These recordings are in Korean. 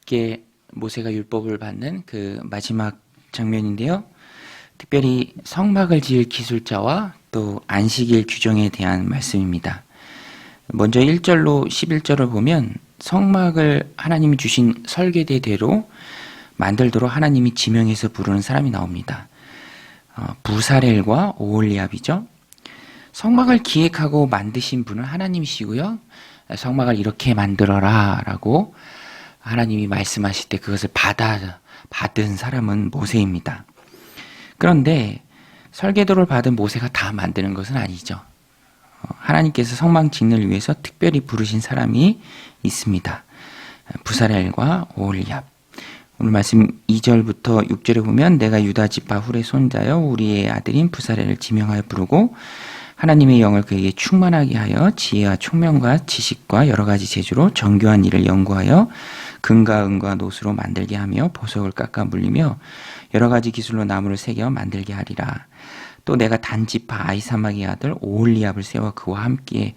함께 모세가 율법을 받는 그 마지막 장면인데요. 특별히 성막을 지을 기술자와 또 안식일 규정에 대한 말씀입니다. 먼저 1절로 11절을 보면 성막을 하나님이 주신 설계대로 만들도록 하나님이 지명해서 부르는 사람이 나옵니다. 부사렐과 오홀리압이죠. 성막을 기획하고 만드신 분은 하나님이시고요. 성막을 이렇게 만들어라 라고 하나님이 말씀하실 때 그것을 받은 사람은 모세입니다. 그런데 설계도를 받은 모세가 다 만드는 것은 아니죠. 하나님께서 성막 짓는 위해서 특별히 부르신 사람이 있습니다. 부사렐과 오홀리압. 오늘 말씀 2절부터 6절에 보면 내가 유다 지파 훌의 손자여 우리의 아들인 부사렐을 지명하여 부르고 하나님의 영을 그에게 충만하게 하여 지혜와 총명과 지식과 여러 가지 재주로 정교한 일을 연구하여 금과 은과 노수로 만들게 하며 보석을 깎아 물리며 여러 가지 기술로 나무를 새겨 만들게 하리라. 또 내가 단지파 아히사막의 아들 오홀리압을 세워 그와 함께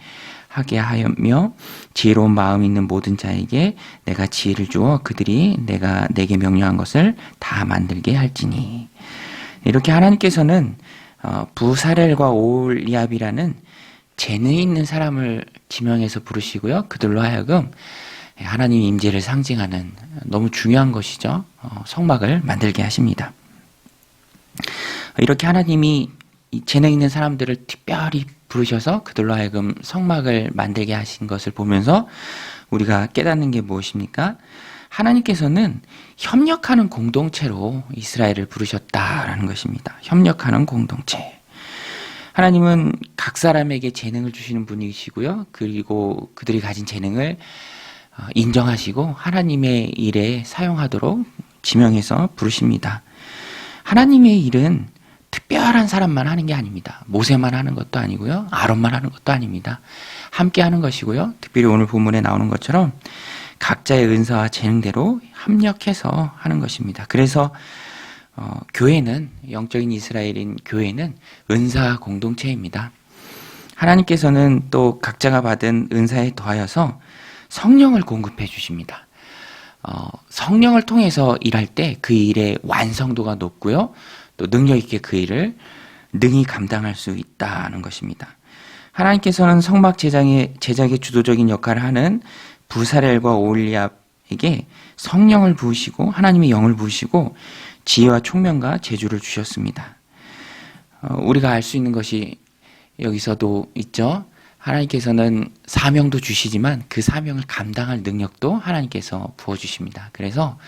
하게 하며 지혜로운 마음 있는 모든 자에게 내가 지혜를 주어 그들이 내가 내게 명령한 것을 다 만들게 할지니. 이렇게 하나님께서는 부사렐과 오홀리압이라는 재능 있는 사람을 지명해서 부르시고요. 그들로 하여금 하나님의 임재를 상징하는 너무 중요한 것이죠. 성막을 만들게 하십니다. 이렇게 하나님이 재능 있는 사람들을 특별히 부르셔서 그들로 하여금 성막을 만들게 하신 것을 보면서 우리가 깨닫는 게 무엇입니까? 하나님께서는 협력하는 공동체로 이스라엘을 부르셨다라는 것입니다. 협력하는 공동체. 하나님은 각 사람에게 재능을 주시는 분이시고요. 그리고 그들이 가진 재능을 인정하시고 하나님의 일에 사용하도록 지명해서 부르십니다. 하나님의 일은 특별한 사람만 하는 게 아닙니다. 모세만 하는 것도 아니고요. 아론만 하는 것도 아닙니다. 함께 하는 것이고요. 특별히 오늘 본문에 나오는 것처럼 각자의 은사와 재능대로 협력해서 하는 것입니다. 그래서 교회는, 영적인 이스라엘인 교회는 은사 공동체입니다. 하나님께서는 또 각자가 받은 은사에 더하여서 성령을 공급해 주십니다. 성령을 통해서 일할 때 그 일의 완성도가 높고요. 또 능력 있게 그 일을 능히 감당할 수 있다는 것입니다. 하나님께서는 성막 제작의 주도적인 역할을 하는 부사렐과 오홀리압에게 성령을 부으시고 하나님의 영을 부으시고 지혜와 총명과 재주를 주셨습니다. 우리가 알 수 있는 것이 여기서도 있죠. 하나님께서는 사명도 주시지만 그 사명을 감당할 능력도 하나님께서 부어주십니다. 그래서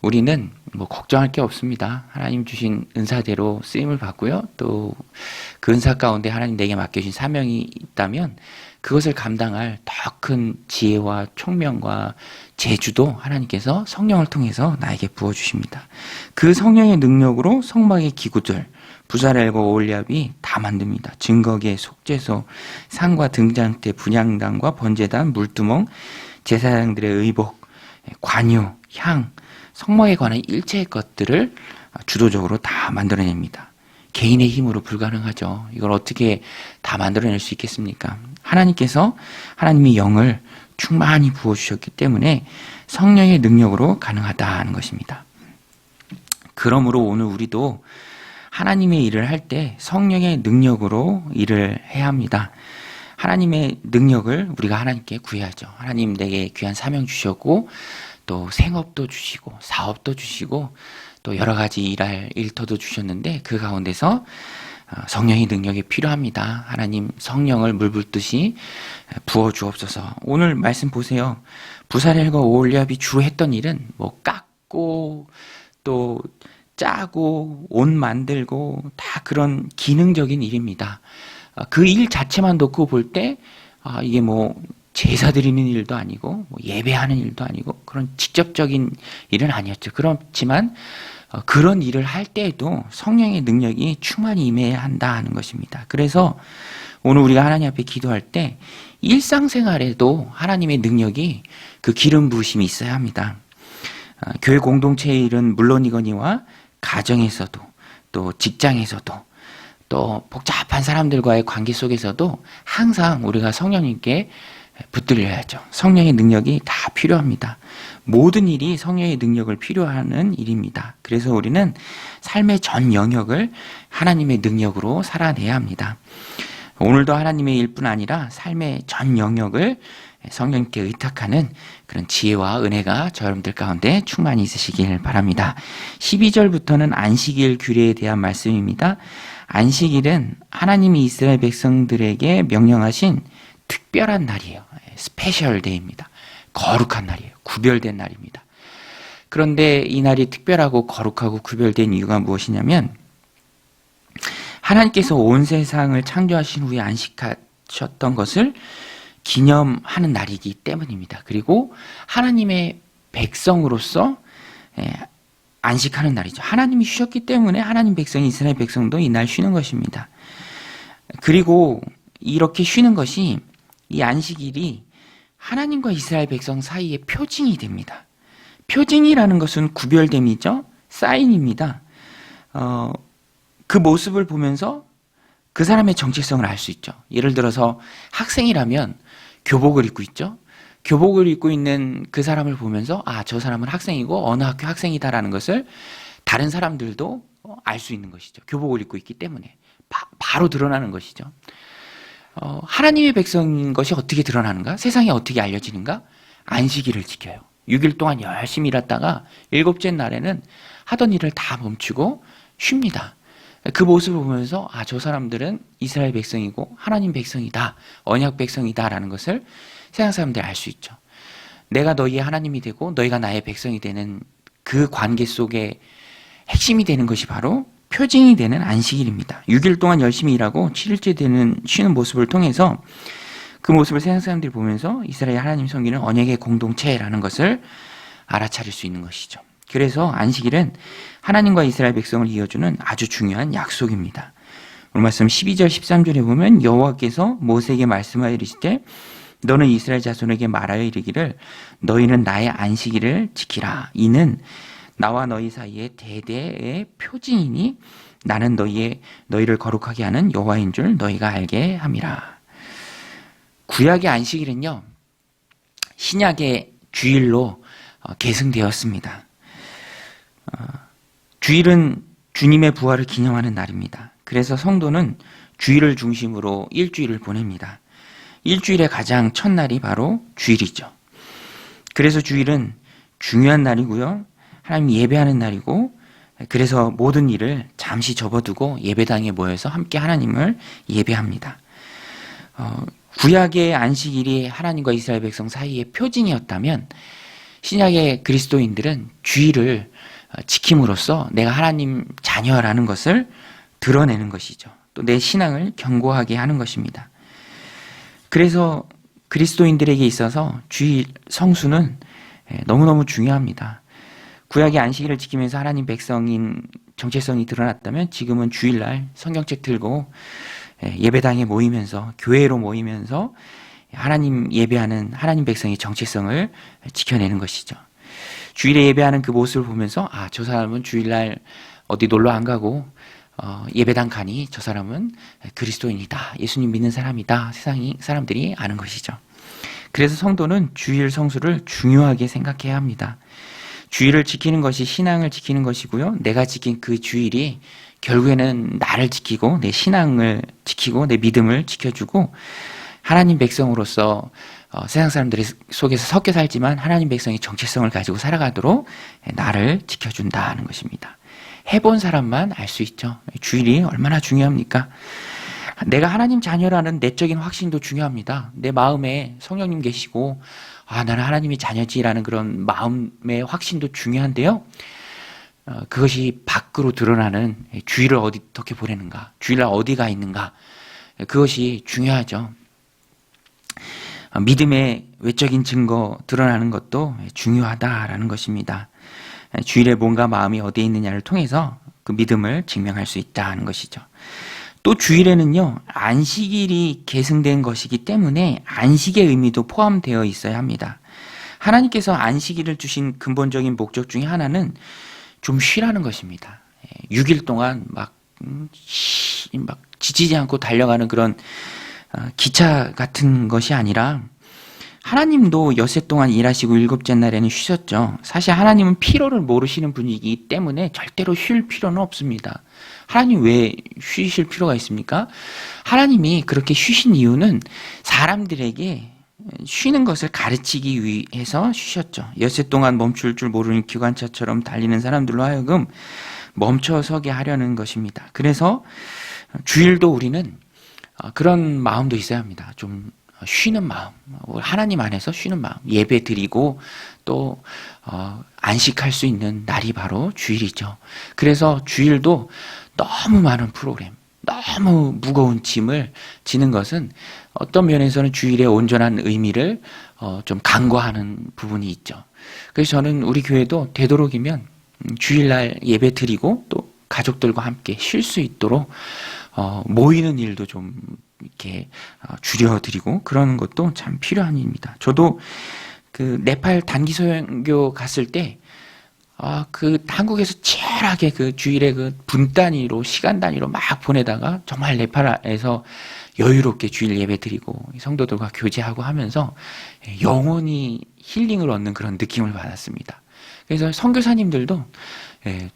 우리는 걱정할 게 없습니다. 하나님 주신 은사대로 쓰임을 받고요. 또 그 은사 가운데 하나님 내게 맡겨주신 사명이 있다면 그것을 감당할 더 큰 지혜와 총명과 재주도 하나님께서 성령을 통해서 나에게 부어주십니다. 그 성령의 능력으로 성막의 기구들, 부사렐과 오홀리압이 다 만듭니다. 증거계, 속죄소, 상과 등잔대, 분향단과 번제단, 물두멍, 제사장들의 의복, 관유, 향, 성막에 관한 일체의 것들을 주도적으로 다 만들어냅니다. 개인의 힘으로 불가능하죠. 이걸 어떻게 다 만들어낼 수 있겠습니까? 하나님께서 하나님의 영을 충만히 부어주셨기 때문에 성령의 능력으로 가능하다는 것입니다. 그러므로 오늘 우리도 하나님의 일을 할 때 성령의 능력으로 일을 해야 합니다. 하나님의 능력을 우리가 하나님께 구해야죠. 하나님 내게 귀한 사명 주셨고 또 생업도 주시고 사업도 주시고 또 여러 가지 일할 일터도 주셨는데 그 가운데서 성령의 능력이 필요합니다. 하나님 성령을 물 붓듯이 부어 주옵소서. 오늘 말씀 보세요. 부사렐과 오홀리압이 주로 했던 일은 깎고 또 짜고 옷 만들고 다 그런 기능적인 일입니다. 그 일 자체만 놓고 볼 때 이게 제사 드리는 일도 아니고 예배하는 일도 아니고 그런 직접적인 일은 아니었죠. 그렇지만 그런 일을 할 때에도 성령의 능력이 충만히 임해야 한다는 것입니다. 그래서 오늘 우리가 하나님 앞에 기도할 때 일상생활에도 하나님의 능력이 그 기름 부으심이 있어야 합니다. 교회 공동체의 일은 물론이거니와 가정에서도 또 직장에서도 또 복잡한 사람들과의 관계 속에서도 항상 우리가 성령님께 붙들려야죠. 성령의 능력이 다 필요합니다. 모든 일이 성령의 능력을 필요하는 일입니다. 그래서 우리는 삶의 전 영역을 하나님의 능력으로 살아내야 합니다. 오늘도 하나님의 일뿐 아니라 삶의 전 영역을 성령께 의탁하는 그런 지혜와 은혜가 저 여러분들 가운데 충만히 있으시길 바랍니다. 12절부터는 안식일 규례에 대한 말씀입니다. 안식일은 하나님이 이스라엘 백성들에게 명령하신 특별한 날이에요. 스페셜 데이입니다. 거룩한 날이에요. 구별된 날입니다. 그런데 이 날이 특별하고 거룩하고 구별된 이유가 무엇이냐면 하나님께서 온 세상을 창조하신 후에 안식하셨던 것을 기념하는 날이기 때문입니다. 그리고 하나님의 백성으로서 안식하는 날이죠. 하나님이 쉬었기 때문에 하나님 백성이 이스라엘 백성도 이날 쉬는 것입니다. 그리고 이렇게 쉬는 것이 이 안식일이 하나님과 이스라엘 백성 사이의 표징이 됩니다. 표징이라는 것은 구별됨이죠. 사인입니다. 그 모습을 보면서 그 사람의 정체성을 알 수 있죠. 예를 들어서 학생이라면 교복을 입고 있죠. 교복을 입고 있는 그 사람을 보면서 저 사람은 학생이고 어느 학교 학생이다라는 것을 다른 사람들도 알 수 있는 것이죠. 교복을 입고 있기 때문에 바로 드러나는 것이죠. 하나님의 백성인 것이 어떻게 드러나는가? 세상에 어떻게 알려지는가? 안식일을 지켜요. 6일 동안 열심히 일했다가 7째 날에는 하던 일을 다 멈추고 쉽니다. 그 모습을 보면서 저 사람들은 이스라엘 백성이고 하나님 백성이다, 언약 백성이다라는 것을 세상 사람들이 알 수 있죠. 내가 너희의 하나님이 되고 너희가 나의 백성이 되는 그 관계 속에 핵심이 되는 것이 바로 표징이 되는 안식일입니다. 6일 동안 열심히 일하고 7일째 되는 쉬는 모습을 통해서 그 모습을 세상 사람들이 보면서 이스라엘 하나님 섬기는 언약의 공동체라는 것을 알아차릴 수 있는 것이죠. 그래서 안식일은 하나님과 이스라엘 백성을 이어주는 아주 중요한 약속입니다. 오늘 말씀 12절 13절에 보면 여호와께서 모세에게 말씀하여 이르시되 너는 이스라엘 자손에게 말하여 이르기를 너희는 나의 안식일을 지키라. 이는 나와 너희 사이에 대대의 표징이니 나는 너희를 거룩하게 하는 여호와인 줄 너희가 알게 함이라. 구약의 안식일은요, 신약의 주일로 계승되었습니다. 주일은 주님의 부활을 기념하는 날입니다. 그래서 성도는 주일을 중심으로 일주일을 보냅니다. 일주일의 가장 첫날이 바로 주일이죠. 그래서 주일은 중요한 날이고요. 하나님 예배하는 날이고, 그래서 모든 일을 잠시 접어두고 예배당에 모여서 함께 하나님을 예배합니다. 구약의 안식일이 하나님과 이스라엘 백성 사이의 표징이었다면 신약의 그리스도인들은 주일을 지킴으로써 내가 하나님 자녀라는 것을 드러내는 것이죠. 또 내 신앙을 견고하게 하는 것입니다. 그래서 그리스도인들에게 있어서 주일 성수는 너무너무 중요합니다. 구약의 안식일을 지키면서 하나님 백성인 정체성이 드러났다면 지금은 주일날 성경책 들고 예배당에 모이면서 교회로 모이면서 하나님 예배하는 하나님 백성의 정체성을 지켜내는 것이죠. 주일에 예배하는 그 모습을 보면서 저 사람은 주일날 어디 놀러 안 가고 예배당 가니 저 사람은 그리스도인이다, 예수님 믿는 사람이다, 세상 사람들이 아는 것이죠. 그래서 성도는 주일 성수를 중요하게 생각해야 합니다. 주일을 지키는 것이 신앙을 지키는 것이고요. 내가 지킨 그 주일이 결국에는 나를 지키고 내 신앙을 지키고 내 믿음을 지켜주고 하나님 백성으로서 세상 사람들의 속에서 섞여 살지만 하나님 백성의 정체성을 가지고 살아가도록 나를 지켜준다는 것입니다. 해본 사람만 알 수 있죠. 주일이 얼마나 중요합니까? 내가 하나님 자녀라는 내적인 확신도 중요합니다. 내 마음에 성령님 계시고 나는 하나님의 자녀지라는 그런 마음의 확신도 중요한데요. 그것이 밖으로 드러나는 주일을 어떻게 보내는가, 주일날 어디가 있는가, 그것이 중요하죠. 믿음의 외적인 증거 드러나는 것도 중요하다라는 것입니다. 주일에 몸과 마음이 어디에 있느냐를 통해서 그 믿음을 증명할 수 있다는 것이죠. 또 주일에는요, 안식일이 계승된 것이기 때문에 안식의 의미도 포함되어 있어야 합니다. 하나님께서 안식일을 주신 근본적인 목적 중에 하나는 좀 쉬라는 것입니다. 6일 동안 막 지치지 않고 달려가는 그런 기차 같은 것이 아니라 하나님도 엿새 동안 일하시고 일곱째 날에는 쉬셨죠. 사실 하나님은 피로를 모르시는 분이기 때문에 절대로 쉴 필요는 없습니다. 하나님 왜 쉬실 필요가 있습니까? 하나님이 그렇게 쉬신 이유는 사람들에게 쉬는 것을 가르치기 위해서 쉬셨죠. 엿새 동안 멈출 줄 모르는 기관차처럼 달리는 사람들로 하여금 멈춰서게 하려는 것입니다. 그래서 주일도 우리는 그런 마음도 있어야 합니다. 좀 쉬는 마음, 하나님 안에서 쉬는 마음, 예배 드리고 또 안식할 수 있는 날이 바로 주일이죠. 그래서 주일도 너무 많은 프로그램, 너무 무거운 짐을 지는 것은 어떤 면에서는 주일의 온전한 의미를 좀 간과하는 부분이 있죠. 그래서 저는 우리 교회도 되도록이면 주일날 예배 드리고 또 가족들과 함께 쉴 수 있도록 모이는 일도 좀 이렇게 줄여드리고 그러는 것도 참 필요한 일입니다. 저도 그 네팔 단기 선교 갔을 때 그 한국에서 치열하게 그 주일에 그 분 단위로 시간 단위로 막 보내다가 정말 네팔에서 여유롭게 주일 예배 드리고 성도들과 교제하고 하면서 영혼이 힐링을 얻는 그런 느낌을 받았습니다. 그래서 선교사님들도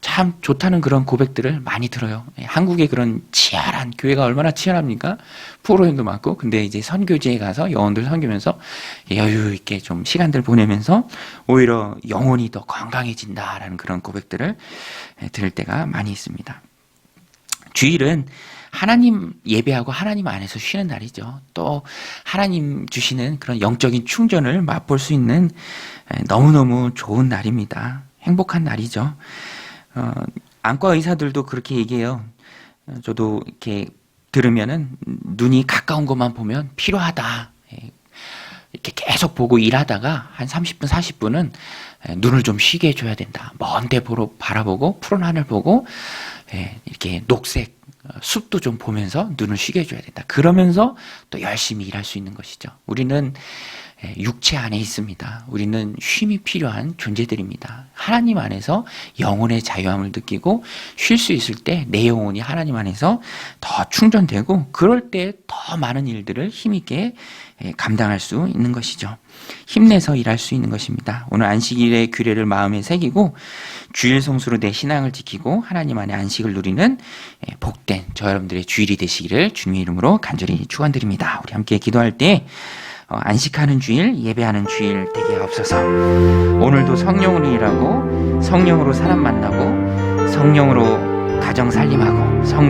참 좋다는 그런 고백들을 많이 들어요. 한국의 그런 치열한 교회가 얼마나 치열합니까? 프로그램도 많고, 근데 이제 선교지에 가서 영혼들 섬기면서 여유 있게 좀 시간들 보내면서 오히려 영혼이 더 건강해진다라는 그런 고백들을 들을 때가 많이 있습니다. 주일은 하나님 예배하고 하나님 안에서 쉬는 날이죠. 또 하나님 주시는 그런 영적인 충전을 맛볼 수 있는 너무너무 좋은 날입니다. 행복한 날이죠. 안과 의사들도 그렇게 얘기해요. 저도 이렇게 들으면은 눈이 가까운 것만 보면 피로하다. 이렇게 계속 보고 일하다가 한 30분, 40분은 눈을 좀 쉬게 해줘야 된다. 먼 데 바라보고 푸른 하늘 보고 이렇게 녹색 숲도 좀 보면서 눈을 쉬게 해줘야 된다. 그러면서 또 열심히 일할 수 있는 것이죠. 우리는 육체 안에 있습니다. 우리는 쉼이 필요한 존재들입니다. 하나님 안에서 영혼의 자유함을 느끼고 쉴 수 있을 때 내 영혼이 하나님 안에서 더 충전되고 그럴 때 더 많은 일들을 힘있게 감당할 수 있는 것이죠. 힘내서 일할 수 있는 것입니다. 오늘 안식일의 규례를 마음에 새기고 주일 성수로 내 신앙을 지키고 하나님 안에 안식을 누리는 복된 저 여러분들의 주일이 되시기를 주님의 이름으로 간절히 축원드립니다. 우리 함께 기도할 때 안식하는 주일, 예배하는 주일 되게 없어서 오늘도 성령으로 일하고 성령으로 사람 만나고 성령으로 가정 살림하고 성령